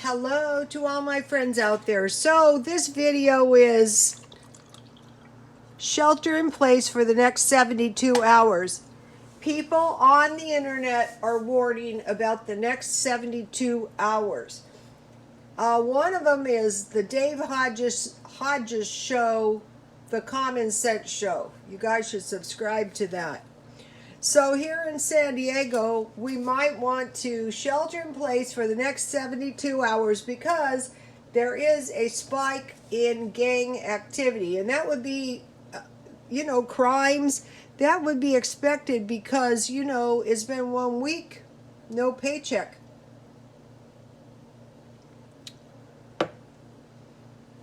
Hello to all my friends out there. So this video is shelter in place for the next 72 hours. People on the internet are warning about the next 72 hours. One of them is the Dave Hodges show, the Common Sense Show. You guys should subscribe to that. So here in San Diego, we might want to shelter in place for the next 72 hours because there is a spike in gang activity. And that would be, crimes. That would be expected because, it's been 1 week, no paycheck.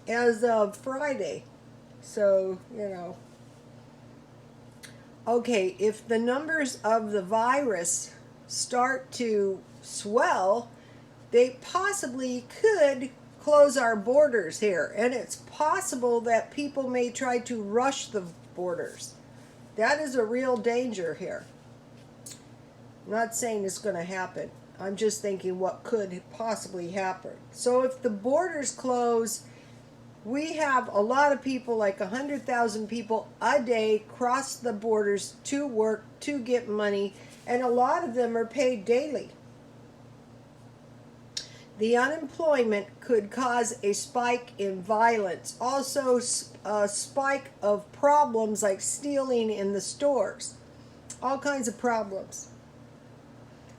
As of Friday. So, Okay, if the numbers of the virus start to swell, they possibly could close our borders here. And it's possible that people may try to rush the borders. That is a real danger here. I'm not saying it's going to happen. I'm just thinking what could possibly happen. So if the borders close, we have a lot of people, like 100,000 people a day, cross the borders to work, to get money, and a lot of them are paid daily. The unemployment could cause a spike in violence. Also, a spike of problems like stealing in the stores. All kinds of problems.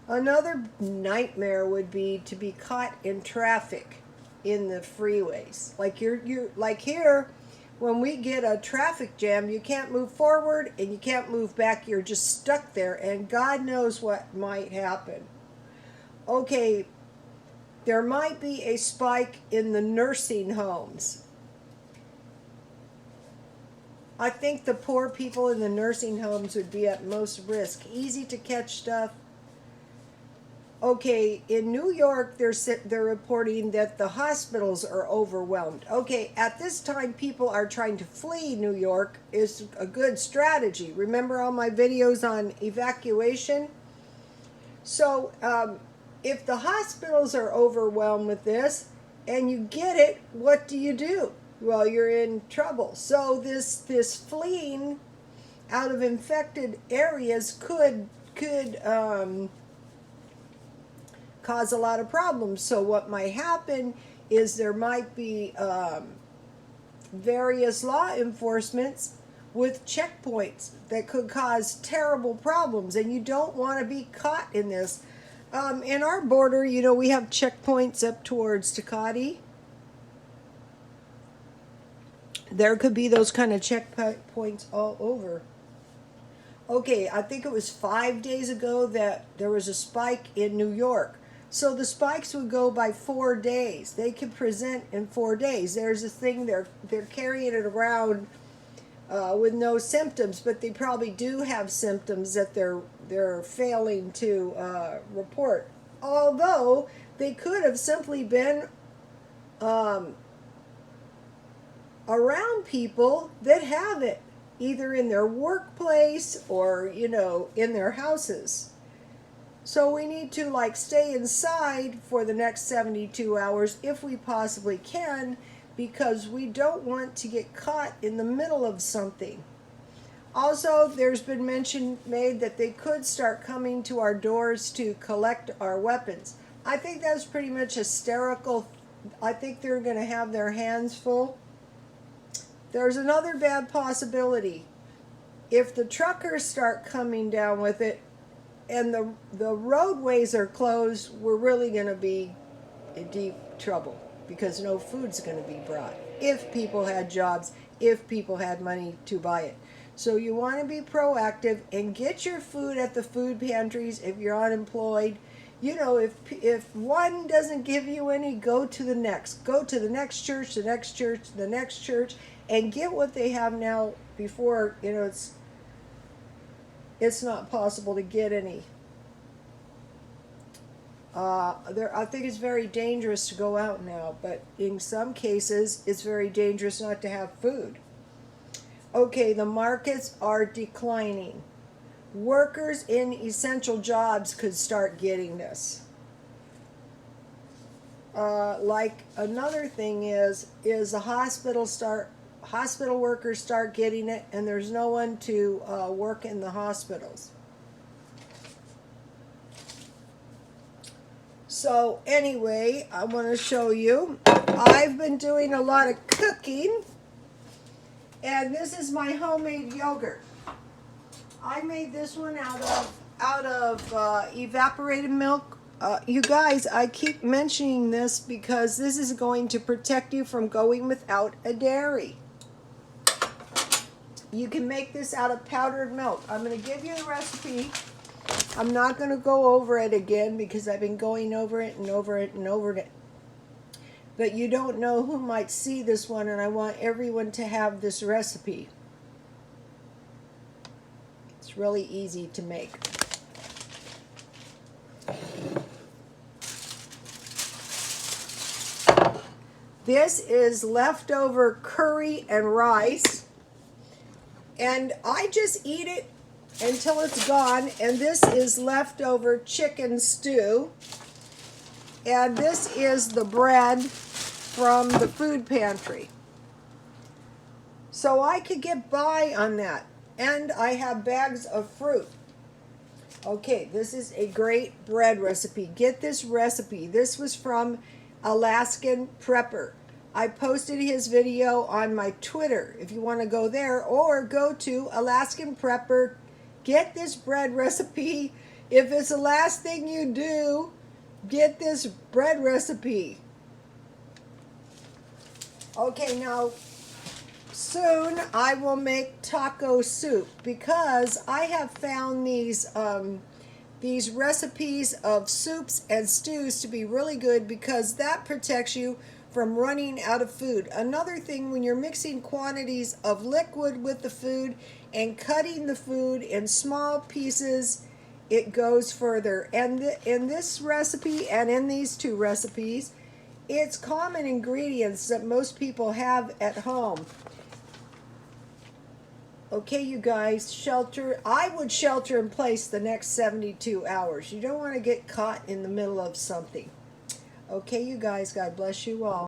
Another nightmare would be to be caught in traffic in the freeways. Like you're like here, when we get a traffic jam, you can't move forward and you can't move back. You're just stuck there, and God knows what might happen. Okay, there might be a spike in the nursing homes. I think the poor people in the nursing homes would be at most risk. Easy to catch stuff. Okay, in New York, they're reporting that the hospitals are overwhelmed. Okay, at this time, people are trying to flee New York. Is a good strategy. Remember all my videos on evacuation? So, if the hospitals are overwhelmed with this, and you get it, what do? Well, you're in trouble. So this fleeing out of infected areas could cause a lot of problems. So what might happen is there might be various law enforcements with checkpoints that could cause terrible problems, and you don't want to be caught in this. In our border, we have checkpoints up towards Tecate. There could be those kind of checkpoints all over. Okay, I think it was 5 days ago that there was a spike in New York. So the spikes would go by 4 days. They could present in 4 days. There's a thing they're carrying it around with no symptoms, but they probably do have symptoms that they're failing to report. Although they could have simply been around people that have it, either in their workplace or in their houses. So we need to stay inside for the next 72 hours if we possibly can, because we don't want to get caught in the middle of something. Also, there's been mention made that they could start coming to our doors to collect our weapons. I think that's pretty much hysterical. I think they're going to have their hands full. There's another bad possibility. If the truckers start coming down with it, and the roadways are closed, we're really going to be in deep trouble because no food's going to be brought. If people had jobs, if people had money to buy it. So you want to be proactive and get your food at the food pantries if you're unemployed. If one doesn't give you any, go to the next. Go to the next church, the next church, the next church, and get what they have now before, it's not possible to get any. I think it's very dangerous to go out now, but in some cases, it's very dangerous not to have food. Okay, the markets are declining. Workers in essential jobs could start getting this. like another thing is the hospital workers start getting it, and there's no one to work in the hospitals. So anyway, I want to show you. I've been doing a lot of cooking, and this is my homemade yogurt. I made this one out of evaporated milk. You guys, I keep mentioning this because this is going to protect you from going without a dairy. You can make this out of powdered milk. I'm going to give you the recipe. I'm not going to go over it again because I've been going over it and over it and over it. But you don't know who might see this one, and I want everyone to have this recipe. It's really easy to make. This is leftover curry and rice, and I just eat it until it's gone. And this is leftover chicken stew, and this is the bread from the food pantry. So I could get by on that. And I have bags of fruit. Okay, this is a great bread recipe. Get this recipe. This was from Alaskan Prepper. I posted his video on my Twitter if you want to go there, or go to Alaskan Prepper. Get this bread recipe. If it's the last thing you do, get this bread recipe. Okay, now soon I will make taco soup because I have found these recipes of soups and stews to be really good because that protects you from running out of food. Another thing, when you're mixing quantities of liquid with the food and cutting the food in small pieces, it goes further. And in this recipe and in these two recipes, it's common ingredients that most people have at home. Okay, you guys, shelter. I would shelter in place the next 72 hours. You don't want to get caught in the middle of something. Okay, you guys, God bless you all.